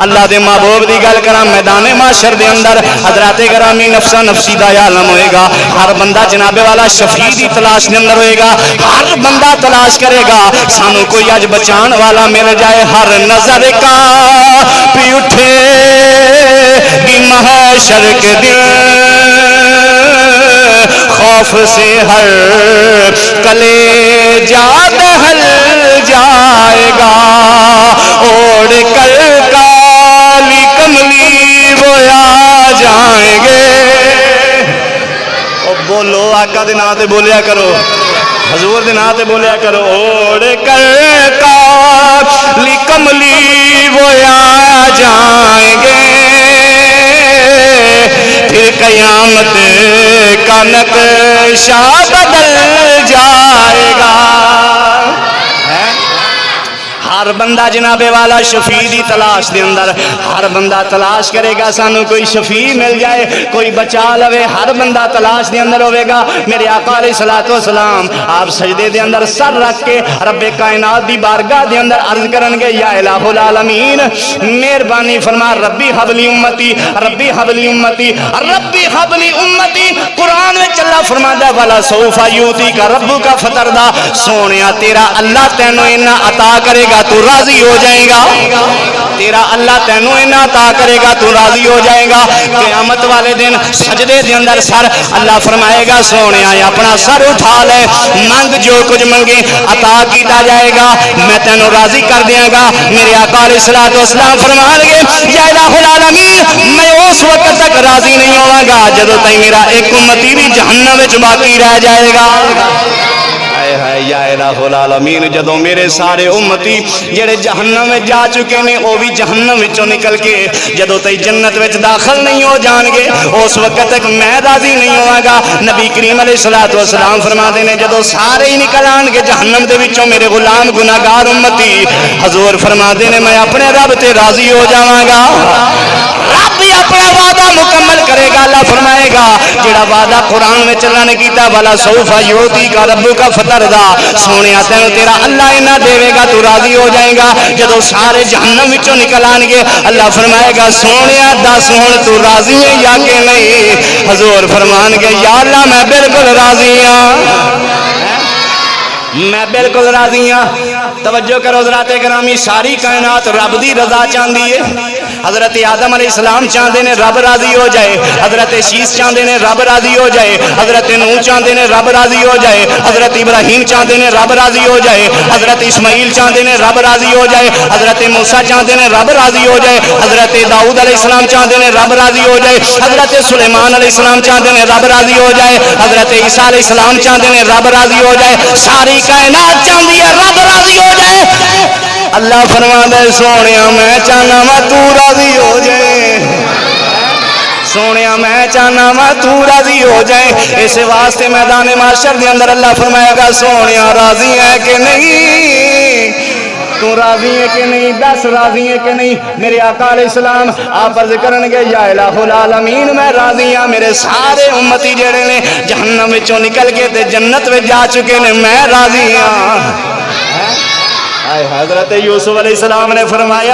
اللہ دے محبوب دی گل کراں میدان محشر دے اندر حضرات گرامی نفسا نفسی دا عالم ہوئے گا. ہر بندہ جناب والا شفیع دی تلاش دے اندر ہوئے گا. ہر بندہ تلاش کرے گا سانو کوئی اج بچان والا مل جائے. ہر نظر کا پی اٹھے گی محشر کے دن خوف سے ہر کلیجہ دہل جائے گا. اوڑھ کر کالی کملی وہ آ جائیں گے. او بولو آقا دے نام تے بولیا کرو, حضور دے نام تے بولیا کرو. اوڑھ کر کالی کملی وہ آ جائیں گے. پھر قیامت کا نقشہ بدل جائے گا. ہر بندہ جناب والا شفیع دی تلاش دے اندر, ہر بندہ تلاش کرے گا سانو کوئی شفیع مل جائے, کوئی بچا لوے. ہر بندہ تلاش دے اندر ہوئے گا. میرے آقا علیہ الصلوۃ والسلام آپ سجدے دے اندر سر رکھ کے رب کائنات دی بارگاہ دے اندر عرض کرن گے یا الہ العالمین مہربانی فرما ربی حبلی امتی, ربی حبلی امتی, ربی حبلی امتی. قرآن میں اللہ فرماتا ہے والا سوف یوتی کا ربو کا فتردا. سونیا تیرا اللہ تینوں اینا عطا کرے گا تو راضی ہو جائے گا. تیرا اللہ تینوں اینا عطا کرے گا تو راضی ہو جائے گا. قیامت والے دن سجدے دے اندر سر اللہ فرمائے گا سونیا اپنا سر اٹھا لے, منگ جو کچھ منگے عطا کیتا جائے گا, میں تینوں راضی کر دیاں گا. میرے آقا علیہ الصلوۃ والسلام فرمان گے یا الہ العالمین میں اس وقت تک راضی نہیں ہوواں گا جدوں تک میرا ایک امتی بھی جہنم وچ باقی رہ جائے گا. یا الہ العالمین جدوں میرے سارے امتی جڑے جہنم میں جا چکے نے وہ بھی جہنم وچوں نکل کے جدوں تئی جنت وچ داخل نہیں ہو جان گے اس وقت تک میں راضی نہیں ہوواں گا. نبی کریم علیہ الصلوۃ والسلام فرماتے نے جدوں سارے ہی نکل آن گے جہنم دے وچوں میرے غلام گناہگار امتی, حضور فرماتے نے میں اپنے رب تے راضی ہو جاواں گا. رب ہی اپنا وعدہ مکمل کرے گا. اللہ فرمائے گا جڑا وعدہ قرآن میں اللہ نے کیتا والا سوف یوتی کا رب کا فتردا. سونیا تینوں تیرا اللہ اینا دے گا تو راضی ہو جائے گا. جدو سارے جہنم وچوں نکل آن گے اللہ فرمائے گا سونیا دس ہن تو راضی ہے یا کہ نہیں. حضور فرمان گے یا اللہ میں بالکل راضی ہاں, میں بالکل راضی ہاں. توجہ کرو حضرات گرامی, ساری کائنات رب دی رضا چاہندی ہے. حضرت آدم علیہ السلام چاہتے نے رب راضی ہو جائے, حضرت شیس چاہتے نے رب راضی ہو جائے, حضرت نوح چاہتے نے رب راضی ہو جائے, حضرت ابراہیم چاہتے نے رب راضی ہو جائے, حضرت اسماعیل چاہتے نے رب راضی ہو جائے, حضرت موسیٰ چاہتے نے رب راضی ہو جائے, حضرت داؤد علیہ السلام چاہتے نے رب راضی ہو جائے, حضرت سلیمان علیہ السلام چاہتے نے رب راضی ہو جائے, حضرت عیسیٰ علیہ السلام چاہتے نے رب راضی ہو جائے. ساری کائنات چاہتی ہے رب راضی ہو جائے. اللہ فرماتا ہے سونیا میں چاہنا وا تو راضی ہو جائے, سونیا میں چاہنا وا تو راضی ہو جائے. اس واسطے میدان محشر دے اندر اللہ فرمائے گا سونیا راضی ہے کہ نہیں, تو راضی ہے کہ نہیں, دس راضی ہے کہ نہیں. میرے آقا علیہ السلام آپ عرض کرن گے یا الہ العالمین میں راضی ہاں. میرے سارے امتی جڑے نے جہنم وچوں نکل کے تے جنت وچ جا چکے نے میں راضی ہاں. حضرت یوسف علیہ السلام نے فرمایا